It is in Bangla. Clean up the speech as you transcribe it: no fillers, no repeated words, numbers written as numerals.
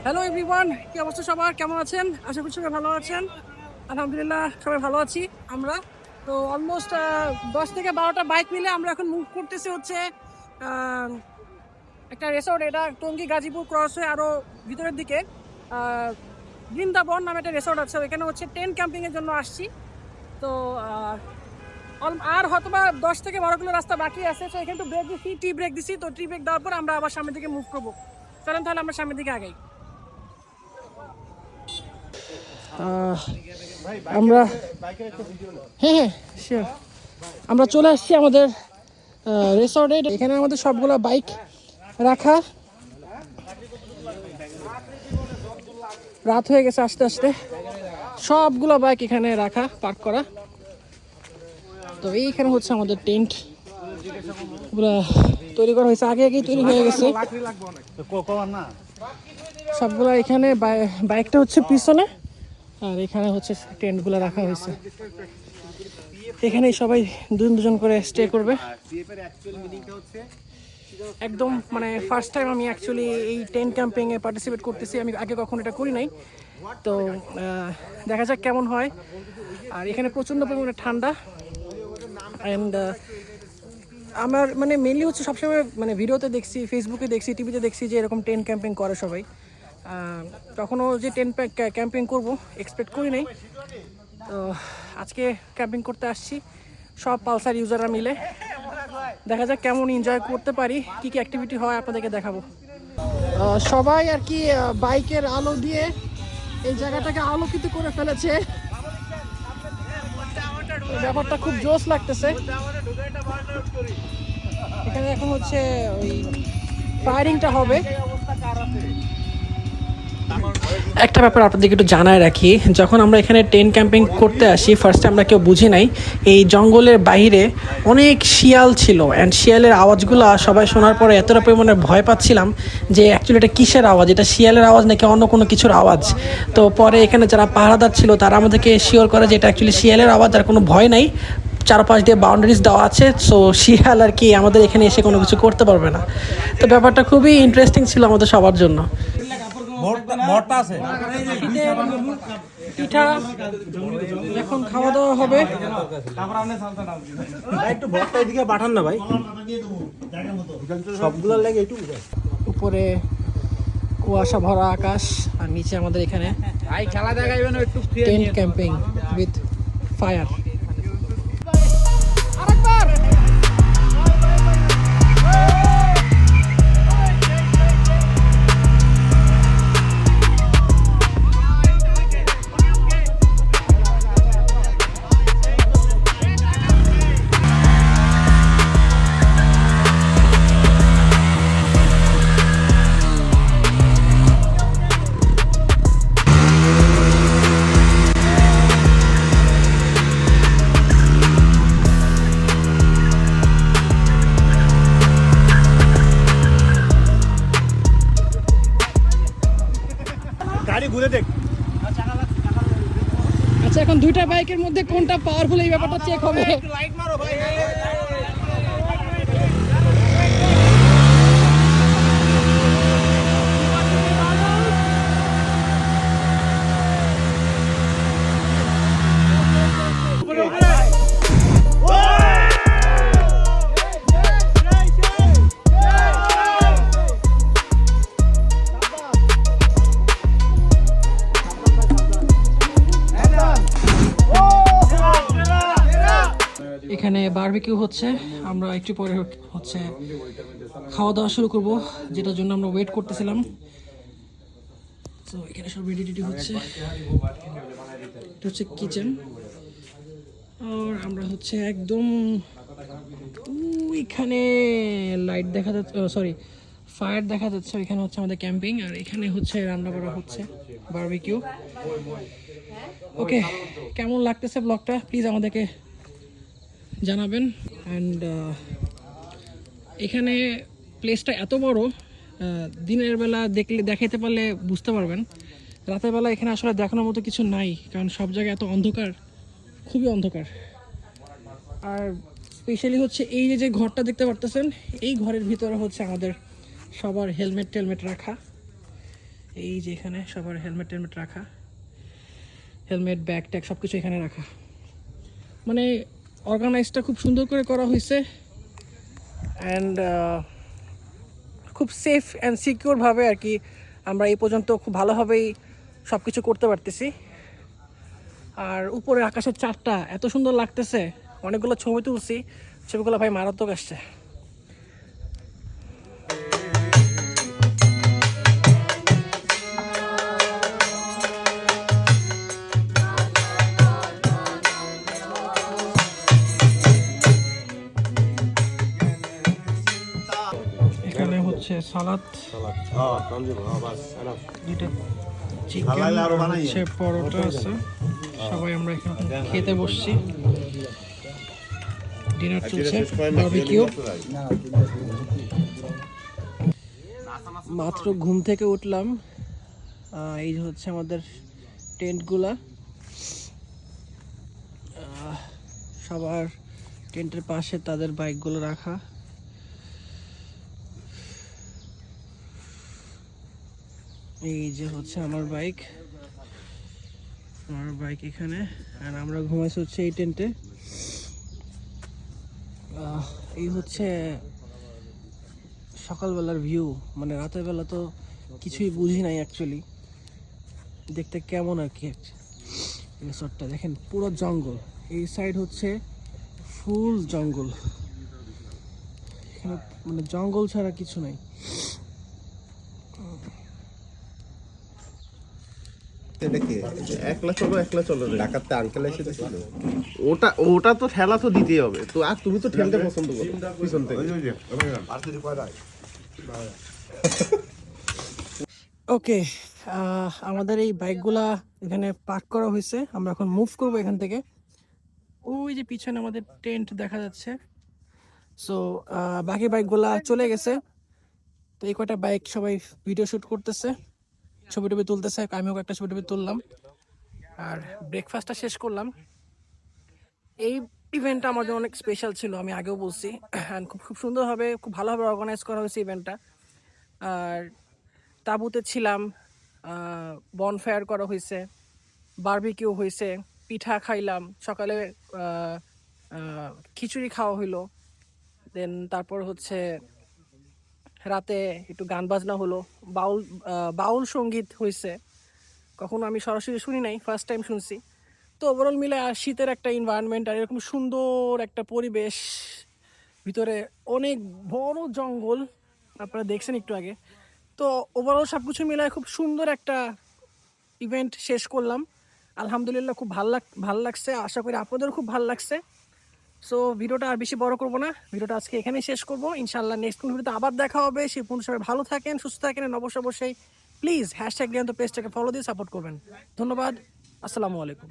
হ্যালো এভরিওয়ান, কি অবস্থা সবার? কেমন আছেন? আশা করি সবাই ভালো আছেন। আলহামদুলিল্লাহ সবাই ভালো আছি। আমরা তো অলমোস্ট 10 থেকে 12টা বাইক মিলে আমরা এখন মুভ করতেছি হচ্ছে আহ, একটা রিসোর্ট। এটা টঙ্গী গাজীপুর ক্রস হয়ে আরও ভিতরের দিকে আহ, বৃন্দাবন নামে একটা রিসোর্ট আছে, ওইখানে হচ্ছে টেন্ট ক্যাম্পিংয়ের জন্য আসছি। তো আর হয়তোবা 10 থেকে 12 কিলো রাস্তা বাকি আছে। তো এখানে একটু ব্রেক দিচ্ছি, টি ব্রেক দিচ্ছি। তো টি ব্রেক দেওয়ার পর আমরা আবার সামনের দিকে মুভ করবো। চলেন তাহলে আমরা সামনের দিকে আগাই। আমরা হ্যাঁ শিওর আমরা চলে আসছি আমাদের রিসর্টে। এখানে আমাদের সবগুলো বাইক রাখা। রাত হয়ে গেছে আস্তে আস্তে, সবগুলো বাইক এখানে রাখা, পার্ক করা। তো এইখানে হচ্ছে আমাদের টেন্ট পুরো তৈরি করা হয়েছে, আগে আগেই তৈরি হয়ে গেছে সবগুলো। এখানে বাইকটা হচ্ছে পিছনে, আর এখানে হচ্ছে টেন্টগুলো রাখা হয়েছে। এখানে সবাই দুজন দুজন করে স্টে করবে। একদম মানে ফার্স্ট টাইম আমি অ্যাকচুয়ালি এই টেন্ট ক্যাম্পিংয়ে পার্টিসিপেট করতেছি। আমি আগে কখনো এটা করি নাই। তো দেখা যাক কেমন হয়। আর এখানে প্রচণ্ড পরিমাণে ঠান্ডা। অ্যান্ড আমার মানে মেনলি হচ্ছে সবসময় মানে ভিডিওতে দেখছি, ফেসবুকে দেখছি, টিভিতে দেখছি যে এরকম টেন্ট ক্যাম্পিং করে সবাই। তখনও যে টেন্ট ক্যাম্পিং করবো এক্সপেক্ট করি নাই। তো আজকে ক্যাম্পিং করতে আসছি সব পালসার ইউজাররা মিলে। দেখা যাক কেমন এনজয় করতে পারি, কী কী অ্যাক্টিভিটি হয় আপনাদেরকে দেখাবো। সবাই আর কি বাইকের আলো দিয়ে এই জায়গাটাকে আলোকিত করে ফেলেছে। ব্যাপারটা খুব জোশ লাগতেছে। এখানে এখন হচ্ছে ওই ফায়ারিংটা হবে। একটা ব্যাপার আপনাদেরকে একটু জানায় রাখি, যখন আমরা এখানে টেন্ট ক্যাম্পিং করতে আসি ফার্স্টে আমরা কেউ বুঝি নাই এই জঙ্গলের বাইরে অনেক শিয়াল ছিল। অ্যান্ড শিয়ালের আওয়াজগুলো সবাই শোনার পরে এতটা পরিমাণে ভয় পাচ্ছিলাম যে অ্যাকচুয়ালি এটা কিসের আওয়াজ, এটা শিয়ালের আওয়াজ নাকি অন্য কোনো কিছুর আওয়াজ। তো পরে এখানে যারা পাহারাদার ছিল তারা আমাদেরকে শিওর করে যে এটা অ্যাকচুয়ালি শিয়ালের আওয়াজ, আর কোনো ভয় নাই, চারপাশ দিয়ে বাউন্ডারিজ দেওয়া আছে। সো শিয়াল আর কি আমাদের এখানে এসে কোনো কিছু করতে পারবে না। তো ব্যাপারটা খুবই ইন্টারেস্টিং ছিল আমাদের সবার জন্য। পিঠা এখন খাওয়া দাওয়া হবে। একটু ভর্তা এদিকে পাঠান না ভাই, সবগুলো লাগে একটু। উপরে কুয়াশা ভরা আকাশ, আর নিচে আমাদের এখানে খেলা দেখাইবেন একটু টেন্ট ক্যাম্পিং উইথ ফায়ার। গাড়ি ঘুরে দেখ। আচ্ছা, এখন দুইটা বাইকের মধ্যে কোনটা পাওয়ারফুল এই ব্যাপারটা চেক হবে। লাইট মারো ভাই। এখানে বারবিকিউ হচ্ছে, আমরা একটু পরে হচ্ছে খাওয়া দাওয়া শুরু করব, যেটার জন্য আমরা ওয়েট করতেছিলাম। তো এখানে সব রেডি হচ্ছে। এটা হচ্ছে কিচেন। আর আমরা হচ্ছে একদম এখানে লাইট দেখা যাচ্ছে, সরি ফায়ার দেখা যাচ্ছে। এখানে হচ্ছে আমাদের ক্যাম্পিং, আর এখানে হচ্ছে রান্না করা হচ্ছে বারবিকিউ। ওকে, কেমন লাগতেছে ব্লগটা প্লিজ আমাদেরকে জানাবেন। অ্যান্ড এখানে প্লেসটা এত বড়, দিনের বেলা দেখাইতে পারলে বুঝতে পারবেন। রাতের বেলা এখানে আসলে দেখানোর মতো কিছু নাই, কারণ সব জায়গায় এত অন্ধকার, খুবই অন্ধকার। আর স্পেশালি হচ্ছে এই যে ঘরটা দেখতে পারতেছেন, এই ঘরের ভিতরে হচ্ছে আমাদের সবার হেলমেট টেলমেট রাখা। এই যে এখানে সবার হেলমেট টেলমেট রাখা, হেলমেট ব্যাগ ট্যাগ সব কিছু এখানে রাখা, মানে অর্গানাইজটা খুব সুন্দর করে করা হয়েছে অ্যান্ড খুব সেফ অ্যান্ড সিকিউরভাবে আর কি আমরা এই পর্যন্ত খুব ভালোভাবেই সব কিছু করতে পারতেছি। আর উপরে আকাশের চারটা এত সুন্দর লাগতেছে, অনেকগুলো ছবি তুলছি, ছবিগুলো ভাই মারাত্মক আসছে। এখানে হচ্ছে সালাদ, এটা চিকেন আর হচ্ছে পরোটা আছে। সবাই আমরা এখানে খেতে বসছি, ডিনার চলছে, বারবিকিউ। মাত্র ঘুম থেকে উঠলাম, এই যে হচ্ছে আমাদের টেন্টগুলা, সবার টেন্টের পাশে তাদের বাইকগুলো রাখা। এই যে হচ্ছে আমার বাইক এখানে, আর আমরা ঘুমাইছি হচ্ছে এই টেন্টে। এই হচ্ছে সকালবেলার ভিউ, মানে রাতের বেলা তো কিছুই বুঝি নাই অ্যাকচুয়ালি দেখতে কেমন আর কি। রিসর্টটা দেখেন পুরো জঙ্গল, এই সাইড হচ্ছে ফুল জঙ্গল, এখানে মানে জঙ্গল ছাড়া কিছু নাই। একলা চলো ঢাকাতে আঙ্কেল এসে দিছিল। ওটা তো ঠেলা তো দিতেই হবে তো, আর তুমি তো ঠেলতে পছন্দ করো পিছন থেকে। ওকে, আমাদের এই বাইকগুলা এখানে পার্ক করা হয়েছে, আমরা এখন মুভ করব এখান থেকে। ওই যে পিছনে আমাদের টেন্ট দেখা যাচ্ছে। সো বাকি বাইকগুলা চলে গেছে, তো এই কয়টা বাইক সবাই ভিডিও শ্যুট করতেছে, ছবি টবি তুলতেছে, আমিও একটা ছবি টবি তুললাম। আর ব্রেকফাস্টটা শেষ করলাম। এই ইভেন্টটা আমার জন্য অনেক স্পেশাল ছিল, আমি আগেও বলছি, অ্যান্ড খুব সুন্দরভাবে খুব ভালোভাবে অর্গানাইজ করা হয়েছে ইভেন্টটা। আর তাঁবুতে ছিলাম, বনফায়ার করা হয়েছে, বারবিকিউ হয়েছে, পিঠা খাইলাম, সকালে খিচুড়ি খাওয়া হইলো, দেন তারপর হচ্ছে রাতে একটু গান বাজনা হলো, বাউল সঙ্গীত হয়েছে, কখনো আমি সরাসরি শুনি নাই, ফার্স্ট টাইম শুনছি। তো ওভারঅল মিলে আর শীতের একটা এনভায়রনমেন্ট আর এরকম সুন্দর একটা পরিবেশ, ভিতরে অনেক বড় জঙ্গল আপনারা দেখছেন একটু আগে। তো ওভারঅল সব কিছু মিলায় খুব সুন্দর একটা ইভেন্ট শেষ করলাম, আলহামদুলিল্লাহ খুব ভালো লাগছে, আশা করি আপনাদেরও খুব ভালো লাগছে। সো ভিডিওটা আর বেশি বড় করবো না, ভিডিওটা আজকে এখানেই শেষ করবো। ইনশাআল্লাহ নেক্সট কোন ভিডিওতে আবার দেখা হবে, সেই পর্যন্ত সবাই ভালো থাকেন, সুস্থ থাকেন, অবশ্যই প্লিজ #রিয়ান্ত পেজটাকে ফলো দিয়ে সাপোর্ট করবেন। ধন্যবাদ, আসসালামু আলাইকুম।